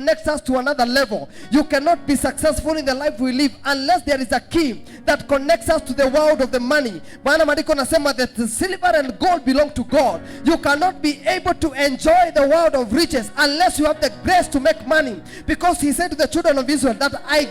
connects us to another level. You cannot be successful in the life we live unless there is a key that connects us to the world of the money. Maana maandiko nasema that the silver and gold belong to God. You cannot be able to enjoy the world of riches unless you have the grace to make money. Because he said to the children of Israel that I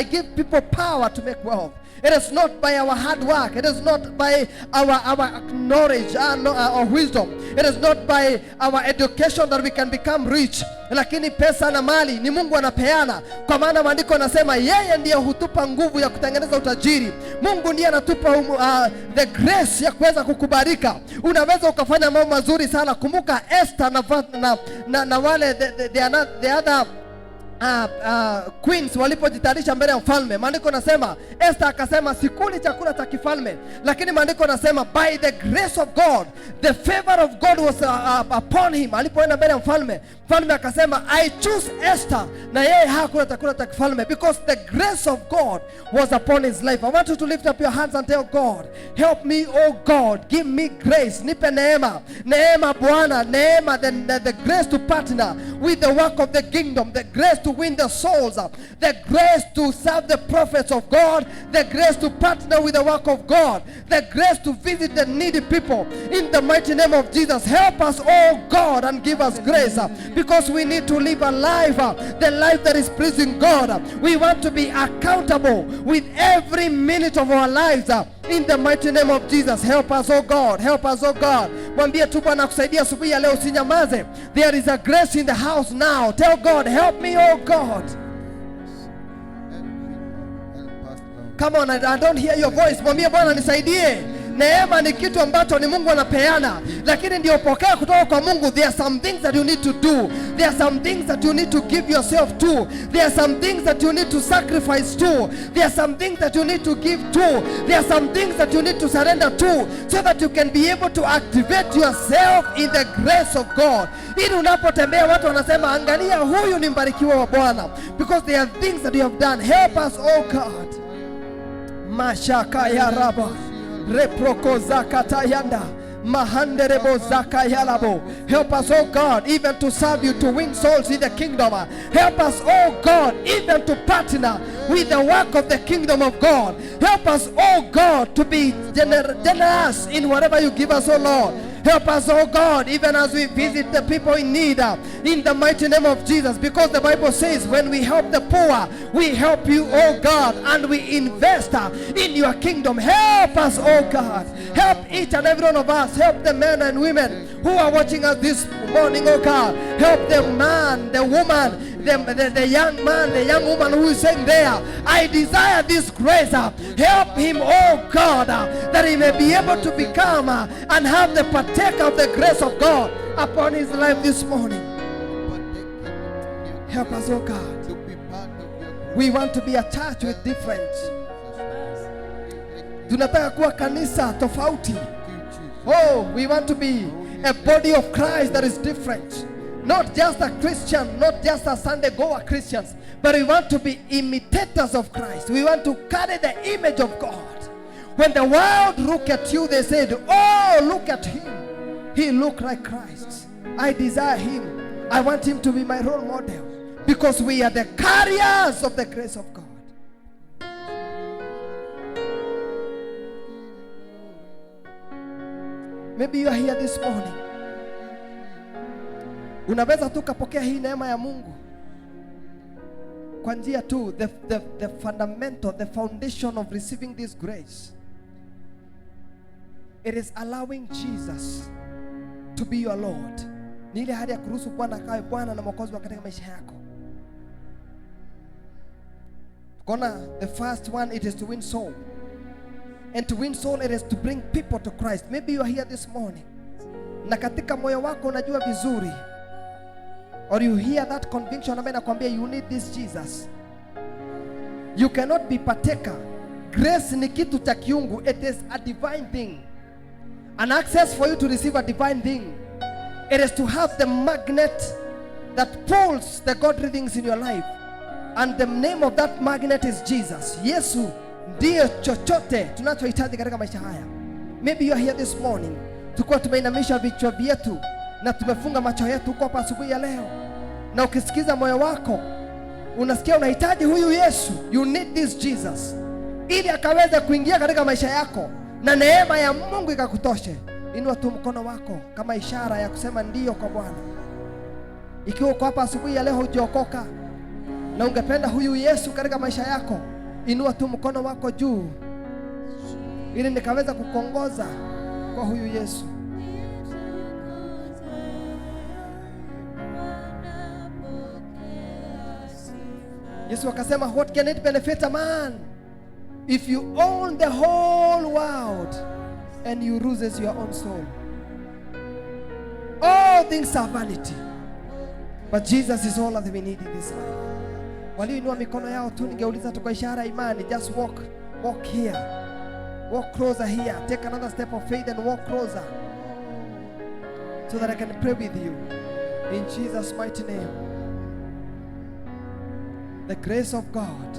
give people power to make wealth. It is not by our hard work. It is not by our knowledge or wisdom. It is not by our education that we can become rich. Lakini pesa na mali ni Mungu anapeana. Kwa maana maandiko yanasema yeye ndiye hutupa nguvu ya kutengeneza utajiri. Mungu ndiye anatupa the grace ya kuweza kukubarika. Unaweza ukafanya mambo mazuri sana. Kumbuka Esther na wale the other queens walipojitayarisha mbele ya mfalme. Maandiko nasema Esther akasema sikuli chakula cha kifalme, lakini maandiko nasema by the grace of God, the favor of God was upon him. Alipoenda mbele ya mfalme, mfalme akasema I choose Esther, na yeye hakula chakula cha kifalme because the grace of God was upon his life. I want you to lift up your hands and tell God, help me, oh God, give me grace. Nipe neema Bwana, neema, the grace to partner with the work of the kingdom, the grace to win the souls, the grace to serve the prophets of God, the grace to partner with the work of God, the grace to visit the needy people. In the mighty name of Jesus, help us, oh God, and give us grace, because we need to live a life, the life that is pleasing God. We want to be accountable with every minute of our lives. In the mighty name of Jesus, help us, oh God. Help us, oh God. Mwambie tu Bwana kusaidia asubuhi ya leo, usinyamaze. There is a grace in the house now. Tell God, help me, oh God. Come on, I don't hear your voice. Mwambie Bwana nisaidie. Neema ni kitu ambacho ni Mungu anapeana, lakini ndio pokea kutoka kwa Mungu. There are some things that you need to do. There are some things that you need to give yourself to. There are some things that you need to sacrifice to. There are some things that you need to give to. There are some things that you need to surrender to, so that you can be able to activate yourself in the grace of God. Ili unapotembea watu wanasema angalia huyu ni mbarikiwa wa Bwana, because there are things that you have done. Help us, oh God. Mashaka ya raba reproko zakatayanda mahanderebo zakayalabo. Help us, oh God, even to serve you, to win souls in the kingdom. Help us, oh God, even to partner with the work of the kingdom of God. Help us, oh God, to be generous in whatever you give us, oh Lord. Help us, oh God, even as we visit the people in need, in the mighty name of Jesus. Because the Bible says when we help the poor, we help you, oh God, and we invest in your kingdom. Help us, oh God. Help each and every one of us. Help the men and women who are watching us this morning, oh God. Help the man, the woman, the young man, the young woman who is saying there, I desire this grace. Help him, oh God, that he may be able to become and have the partake of the grace of God upon his life this morning. Help us, oh God. We want to be a church with difference. Tunataka kuwa kanisa tofauti. Oh, we want to be a body of Christ that is different. Not just a Christian, not just a Sunday goer Christians, but we want to be imitators of Christ. We want to carry the image of God. When the world look at you, they said, oh, look at him. He look like Christ. I desire him. I want him to be my role model. Because we are the carriers of the grace of God. Maybe you are here this morning. Unaweza tu kapokea hii neema ya Mungu kwa njia tu, the fundamental, the foundation of receiving this grace. It is allowing Jesus to be your Lord. Ni ile hali ya kuruhusu Bwana akawe Bwana na Mwokozi katika maisha yako. Kona, the first one, it is to win soul. And to win soul, it is to bring people to Christ. Maybe you are here this morning, na katika moyo wako unajua vizuri, or you hear that conviction ambaye nakwambia you need this Jesus. You cannot be partaker. Grace ni kitu cha kiungu. It is a divine thing. An access for you to receive a divine thing. It is to have the magnet that pulls the godly things in your life. And the name of that magnet is Jesus. Yesu ndiye chochote tunachohitaji katika maisha haya. Maybe you are here this morning, tukiwa tumeinamisha vichwa vyetu na tumefunga macho yetu kwa asubuhi ya leo, na ukisikiza moyo wako unasikia unahitaji huyu Yesu, you need this Jesus, ili akaweze kuingia katika maisha yako na neema ya Mungu ikakutoshe, inua tu mkono wako kama ishara ya kusema ndio kwa Bwana. Ikiwa uko hapa asubuhi ya leo hujaokoka na ungependa huyu Yesu katika maisha yako, inua tu mkono wako juu ili nikaweza kukuongoza kwa huyu Yesu. Yesu akasema, what can it benefit a man if you own the whole world and you loses your own soul? All things are vanity, but Jesus is all that we need in this life. Walioinua mikono yao tu ningeuliza tu kwa ishara imani, just walk here, walk closer here, take another step of faith and walk closer so that I can pray with you in Jesus' mighty name. The grace of God,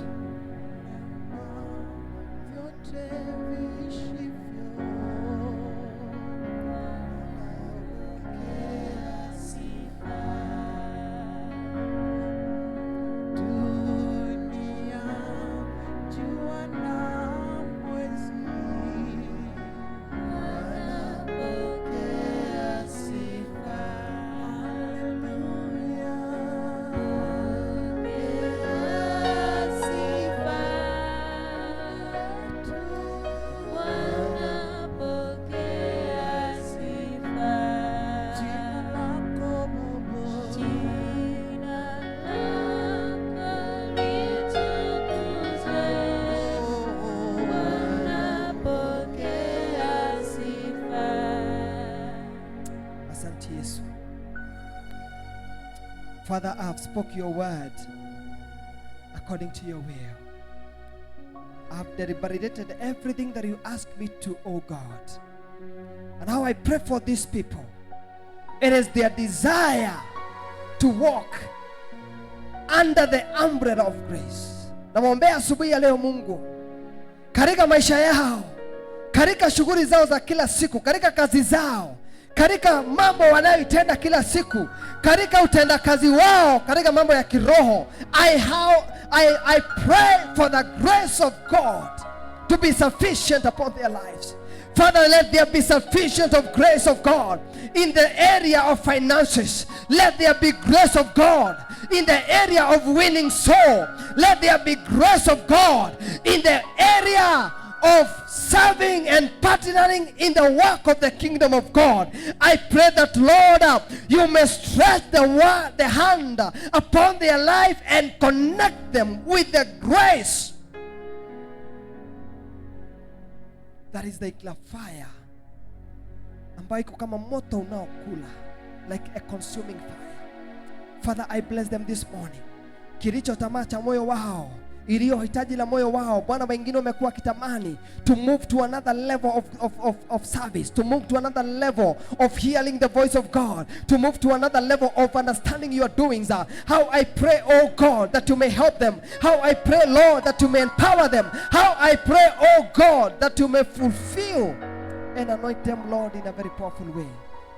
Father, I have spoke your word according to your will. I have deliberated everything that you asked me to, oh God. And how I pray for these people, it is their desire to walk under the umbrella of grace. Namwombea asubuhi ya leo Mungu, katika maisha yao, katika shughuli zao za kila siku, katika kazi zao, katika mambo wanayoitenda kila siku, katika utendakazi wao, katika mambo ya kiroho, I pray for the grace of God to be sufficient upon their lives. Father, let there be sufficient of grace of God in the area of finances. Let there be grace of God in the area of winning soul. Let there be grace of God in the area of serving and partnering in the work of the kingdom of God. I pray that, Lord, you may stretch the hand upon their life and connect them with the grace that is like a fire, ambayo iko kama moto unaokula, like a consuming fire. Father, I bless them this morning. Kilicho tamaa cha moyo wao, iliyo hitaji la moyo wao, Bwana, wengine wamekuwa kitamani to move to another level of service, to move to another level of hearing the voice of God, to move to another level of understanding your doings. How I pray, oh God, that you may help them. How I pray, Lord, that you may empower them. How I pray, oh God, that you may fulfill and anoint them, Lord, in a very powerful way.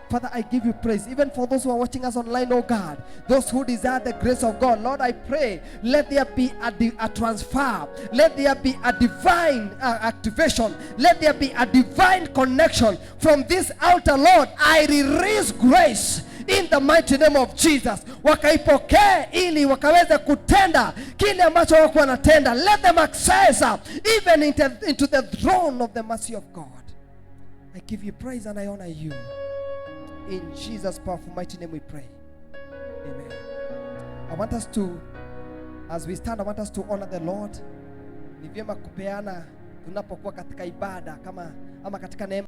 Father, I give you praise, even for those who are watching us online, oh God, those who desire the grace of God. Lord, I pray, let there be a transfer, let there be a divine activation, let there be a divine connection from this altar. Lord, I release grace in the mighty name of Jesus. Wakaipokee ili wakaweze kutenda kile ambacho wako wanatenda. Let them access even into the throne of the mercy of God. I give you praise and I honor you. In Jesus' powerful mighty name we pray. Amen. I want us to, as we stand, I want us to honor the Lord. Ni vyema kupeana tunapokuwa katika ibada kama ama katika neema.